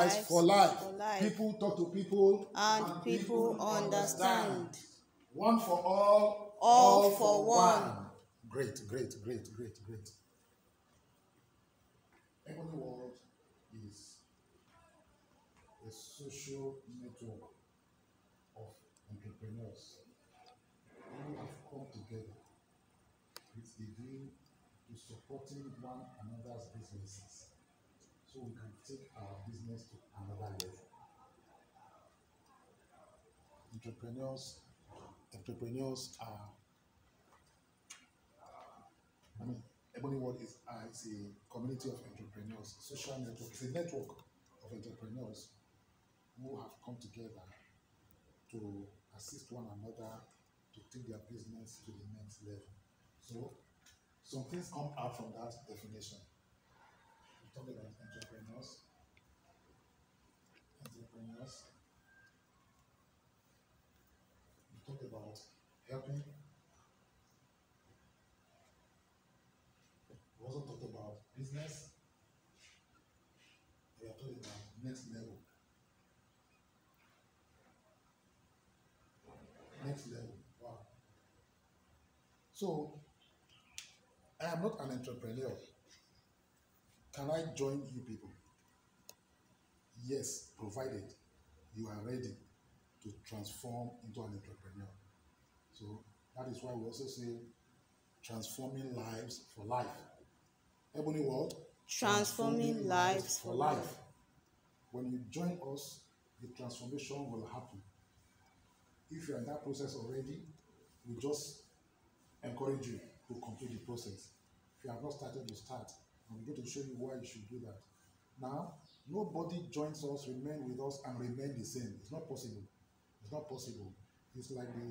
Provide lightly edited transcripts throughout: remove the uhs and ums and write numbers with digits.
lives for life. People talk to people and people understand. One for all for one. Great. Ebony World is a social network of entrepreneurs who have come together with a view to supporting one another's businesses so we can take our business to another level. Entrepreneurs are, Ebony World is a community of entrepreneurs, social network. It's a network of entrepreneurs who have come together to assist one another to take their business to the next level. So, some things come out from that definition. We talk about entrepreneurs. We talk about helping. We also talked about business. We are talking about next level. Next level. Wow. So, I am not an entrepreneur. Can I join you people? Yes, provided you are ready to transform into an entrepreneur. So that is why we also say transforming lives for life. Ebony World, Transforming lives for life. When you join us, the transformation will happen. If you are in that process already, we just encourage you to complete the process. If you have not started, you start. I'm going to show you why you should do that. Now, nobody joins us, remain with us, and remain the same. It's not possible. It's not possible. It's like the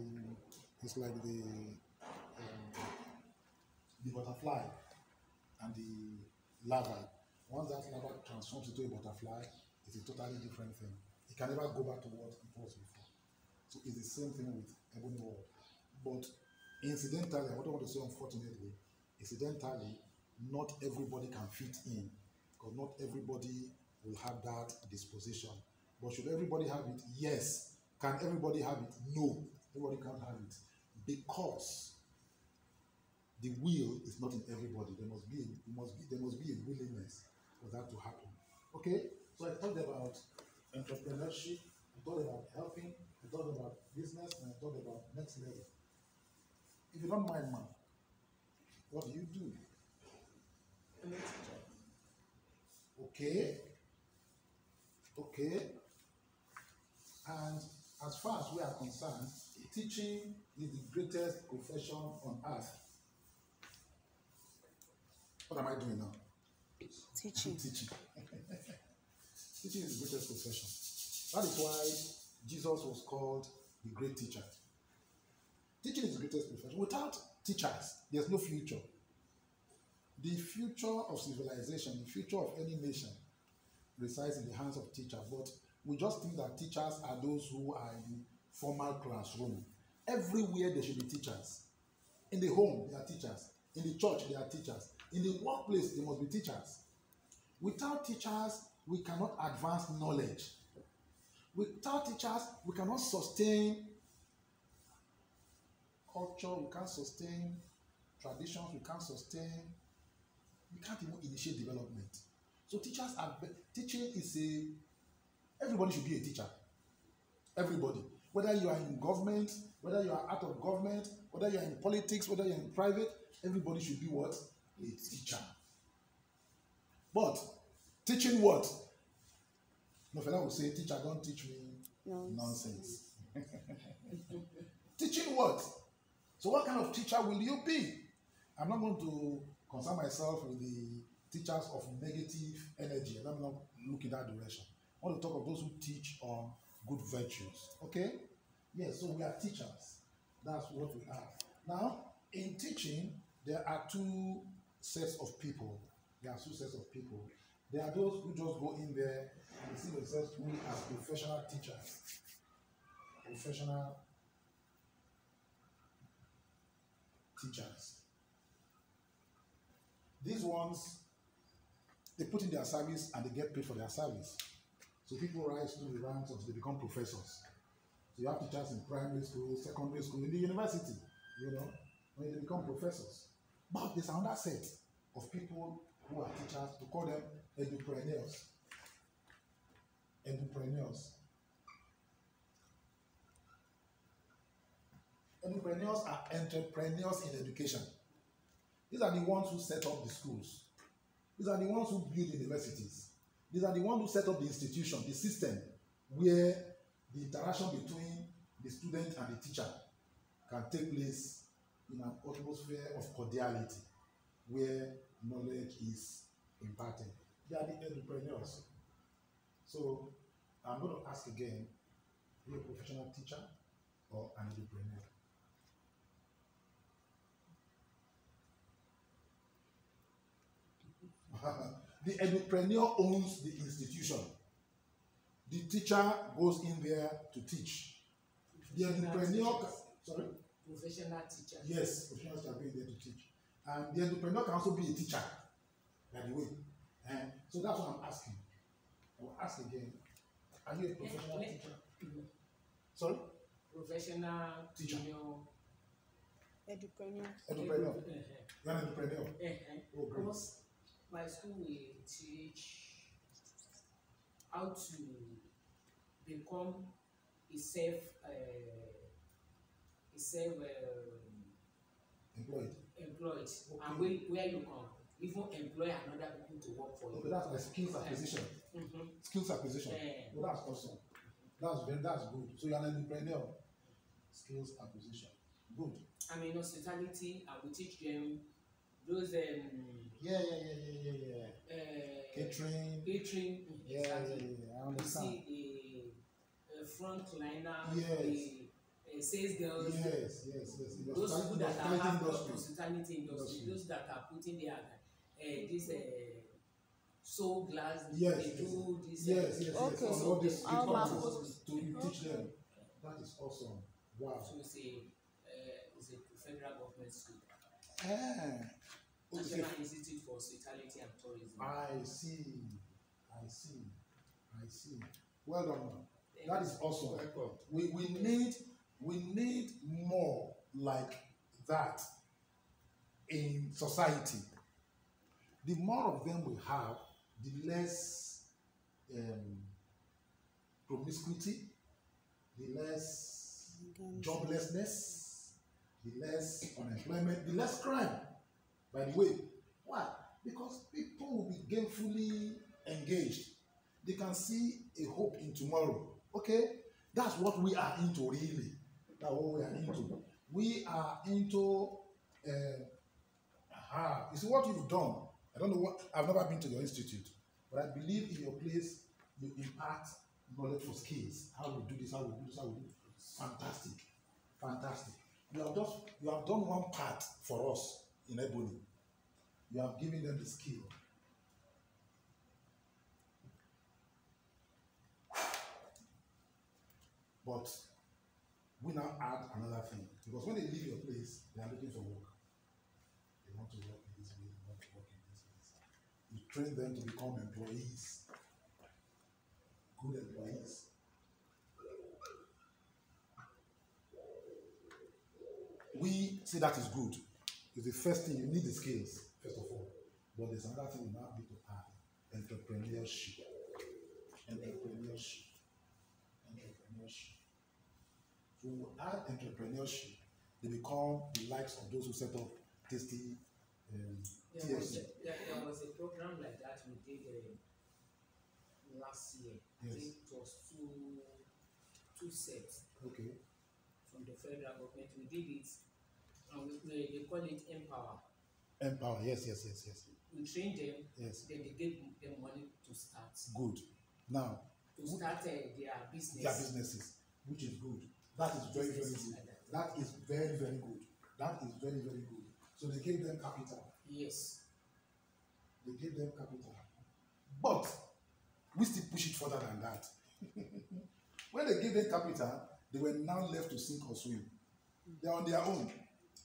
butterfly and the larva. Once that larva transforms into a butterfly, it's a totally different thing. It can never go back to what it was before. So it's the same thing with Ebony World. But incidentally, I don't want to say unfortunately, incidentally, not everybody can fit in, because not everybody will have that disposition. But should everybody have it? Yes. Can everybody have it? No. Everybody can't have it. Because the will is not in everybody. There must be a willingness for that to happen. Okay? So I talked about entrepreneurship, I talked about helping, I talked about business, and I talked about next level. If you don't mind, man, what do you do? Okay. And as far as we are concerned, teaching is the greatest profession on earth. What am I doing now? Teaching. Teaching is the greatest profession. That is why Jesus was called the great teacher. Teaching is the greatest profession. Without teachers, there's no future. The future of civilization, the future of any nation resides in the hands of teachers. But we just think that teachers are those who are in the formal classroom. Everywhere there should be teachers. In the home, there are teachers. In the church, there are teachers. In the workplace, there must be teachers. Without teachers, we cannot advance knowledge. Without teachers, we cannot sustain culture, we can't sustain traditions, we can't even initiate development. So teaching is everybody should be a teacher. Everybody. Whether you are in government, whether you are out of government, whether you are in politics, whether you are in private, everybody should be what? A teacher. But teaching what? No fellow will say, teacher, don't teach me nonsense. Teaching what? So what kind of teacher will you be? I'm not going to concern myself with the teachers of negative energy. I'm not looking that direction. I want to talk of those who teach on good virtues. Okay? Yes, so we are teachers. That's what we are. Now, in teaching, there are two sets of people. There are those who just go in there and see themselves only as professional teachers. Professional teachers. These ones, they put in their service and they get paid for their service. So people rise through the ranks until they become professors. So you have teachers in primary school, secondary school, in the university, when they become professors. But there's another set of people who are teachers, to call them edupreneurs. Edupreneurs. Entrepreneurs are entrepreneurs in education. These are the ones who set up the schools. These are the ones who build universities. These are the ones who set up the institution, the system, where the interaction between the student and the teacher can take place in an atmosphere of cordiality, where knowledge is imparted. They are the entrepreneurs. So I'm going to ask again, are you a professional teacher or an entrepreneur? The entrepreneur owns the institution. The teacher goes in there to teach. The entrepreneur, sorry? Professional teacher. Yes, professional teacher being there to teach. And the entrepreneur can also be a teacher, by the way. And so that's what I'm asking. I will ask again, are you a professional teacher? Sorry? Professional teacher. Entrepreneur. Entrepreneur. You're an entrepreneur. Oh, great. Because my school will teach how to become a self employed. Okay. And where you can even employ another people to work for you. Okay, that's my skills acquisition. Skills acquisition. Well, that's awesome. That's good. So you're an entrepreneur. Skills acquisition. Good. I'm in hospitality, and we teach them those catering. Exactly. I understand. You see the frontliner, yes. The sales girls. Yes. Those people that are hospitality industry, those that are putting their this soul glass. Yes. They do this. Yes. Okay. All this to teach them. That is awesome. Wow. So it's a federal government school. Okay. National Institute for Hospitality and Tourism. I see. Well done. That is awesome. We need more like that in society. The more of them we have, the less promiscuity, the less joblessness, the less unemployment, the less crime. By the way, why? Because people will be gainfully engaged. They can see a hope in tomorrow. Okay? That's what we are into, really. That's what we are into. We are into, you see what you've done. I don't know what, I've never been to your institute, but I believe in your place, you impart knowledge for skills. How we do this, how we do this, how we do this. Fantastic. You have done one part for us in Ebony. You have given them the skill. But we now add another thing, because when they leave your place, they are looking for work. They want to work in this way, they want to work in this place. You train them to become employees, good employees. We see that is good. It's the first thing. You need the skills, first of all. But there's another thing you now need to add: entrepreneurship. So when you add entrepreneurship, they become the likes of those who set up tasty there was a program like that we did last year. Yes. I think it was two sets. Okay. From the federal government. We did it, and they call it Empower. Empower, yes. We trained them, yes. Then they gave them money to start. Good. Now, to start their business. Their businesses, which is good. That is very, very good. That is very, very good. That is very, very good. So they gave them capital. Yes. They gave them capital. But we still push it further than that. When they gave them capital, they were now left to sink or swim. They're on their own.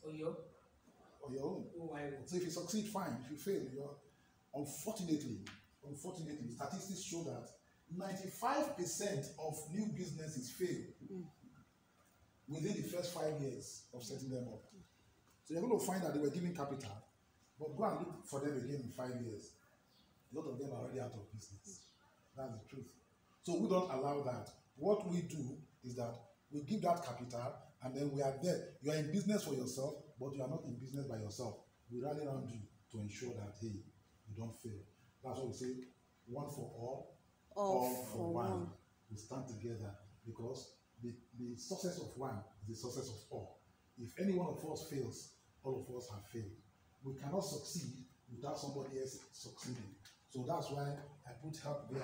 On your own. Oh, I will. So if you succeed, fine. If you fail, you're unfortunately, statistics show that 95% of new businesses fail within the first 5 years of setting them up. So you're going to find that they were giving capital, but go and look for them again in 5 years. A lot of them are already out of business. That's the truth. So we don't allow that. What we do is that we give that capital, and then we are there. You are in business for yourself, but you are not in business by yourself. We rally around you to ensure that, hey, you don't fail. That's why we say, one for all for one. We stand together, because the success of one is the success of all. If any one of us fails, all of us have failed. We cannot succeed without somebody else succeeding. So that's why I put help there.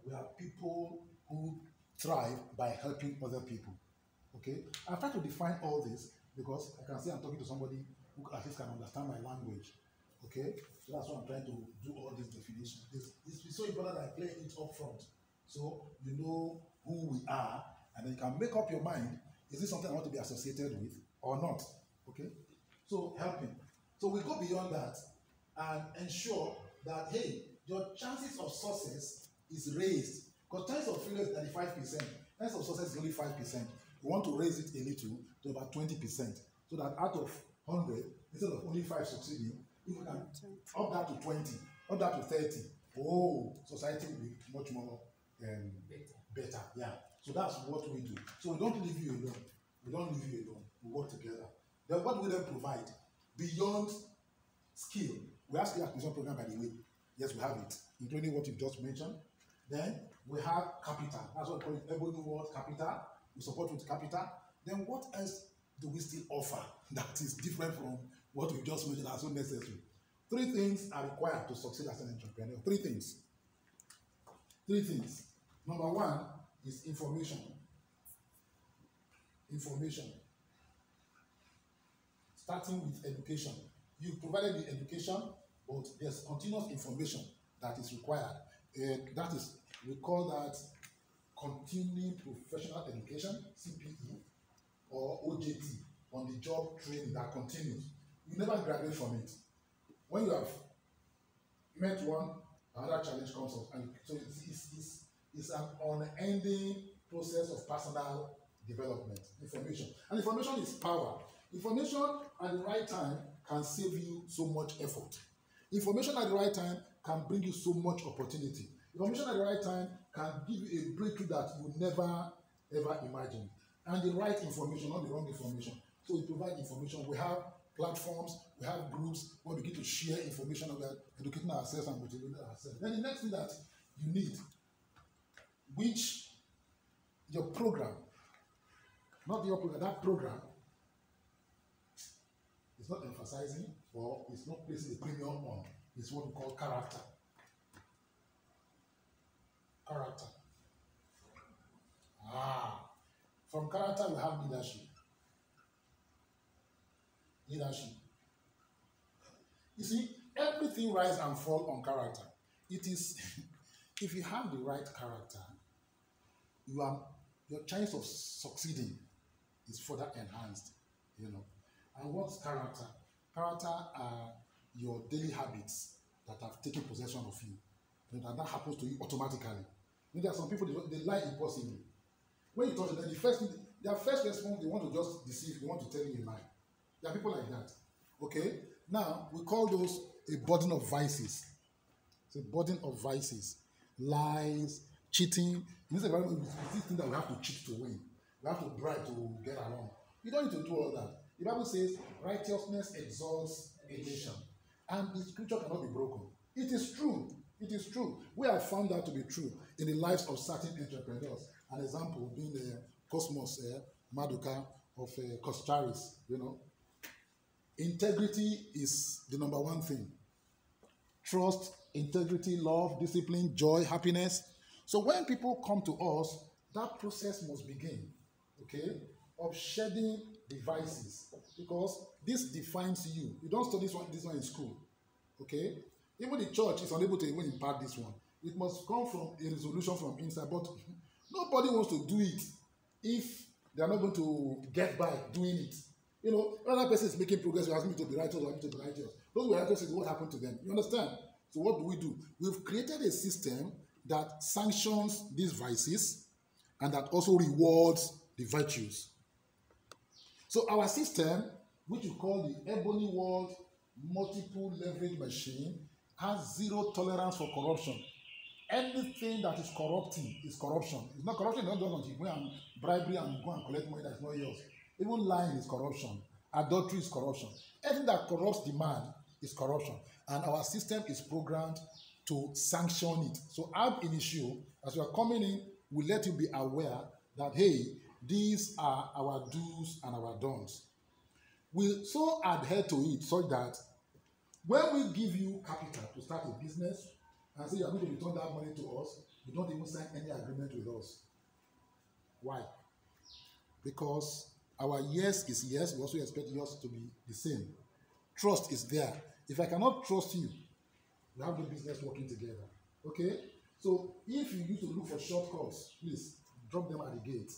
We are people who thrive by helping other people. Okay? I've tried to define all this because I can say I'm talking to somebody who at least can understand my language. Okay? So that's why I'm trying to do all these definitions. It's so important that I play it up front. So you know who we are, and then you can make up your mind, is this something I want to be associated with or not? Okay? So helping. So we go beyond that and ensure that, hey, your chances of success is raised. Because chance of failure is 35%. Chance of success is only 5%. We want to raise it a little to about 20%. So that out of 100, instead of only 5 succeeding, if we can up that to 20, up that to 30, society will be much more better. Yeah. So that's what we do. So we don't leave you alone. We don't leave you alone. We work together. Then what we then provide beyond skill? We have skill acquisition program, by the way. Yes, we have it, including what you've just mentioned. Then we have capital. That's what we call it, EBONY WORLD CAPITAL. We support with capital. Then what else do we still offer that is different from what we just mentioned as so necessary? 3 things are required to succeed as an entrepreneur. 3 things. 3 things. Number 1 is information. Information. Starting with education. You provided the education, but there's continuous information that is required. That is, we call that continuing professional education, CPE, or OJT, on the job training that continues. You never graduate from it. When you have met one, another challenge comes up, and so it's an unending process of personal development. Information, and information is power. Information at the right time can save you so much effort. Information at the right time can bring you so much opportunity. Information at the right time can give you a breakthrough that you would never ever imagine. And the right information, not the wrong information. So we provide information. We have platforms, we have groups where we begin to share information about educating ourselves and motivating ourselves. Then the next thing that you need, which your program, not your program, that program is not emphasizing or it's not placing a premium on, is what we call character. Character. From character we have leadership. Leadership. You see, everything rise and fall on character. It is, if you have the right character, your chance of succeeding is further enhanced, you know. And what's character? Character are your daily habits that have taken possession of you. And that happens to you automatically. You know, there are some people, they lie impulsively. When you talk to them, their first response, they want to just deceive, they want to tell you a lie. There are people like that. Okay? Now, we call those a burden of vices. It's a burden of vices. Lies, cheating. In this environment, it's this thing that we have to cheat to win. We have to bribe to get along. You don't need to do all that. The Bible says, righteousness exalts a nation. And the scripture cannot be broken. It is true. It is true. We have found that to be true in the lives of certain entrepreneurs. An example being Cosmos Maduka of Costaris, you know. Integrity is the number 1 thing. Trust, integrity, love, discipline, joy, happiness. So when people come to us, that process must begin, okay, of shedding the vices, because this defines you. You don't study this one in school, okay? Even the church is unable to even impart this one. It must come from a resolution from inside, but nobody wants to do it if they are not going to get by doing it. You know, another person is making progress, you ask me to be righteous, or me to be righteous. Those who are righteous is what happened to them. You understand? So what do? We've created a system that sanctions these vices and that also rewards the virtues. So our system, which we call the Ebony World Multiple Leverage Machine, has zero tolerance for corruption. Anything that is corrupting is corruption. It's not corruption, not done until you go and bribery and go and collect money that's not yours. Even lying is corruption. Adultery is corruption. Anything that corrupts the man is corruption. And our system is programmed to sanction it. So ab initio, as you are coming in, we let you be aware that, hey, these are our do's and our don'ts. We so adhere to it so that when we give you capital to start a business and say you are going to return that money to us, you don't even sign any agreement with us. Why? Because our yes is yes, we also expect yours to be the same. Trust is there. If I cannot trust you, we have no business working together. Okay? So if you need to look for shortcuts, please drop them at the gate.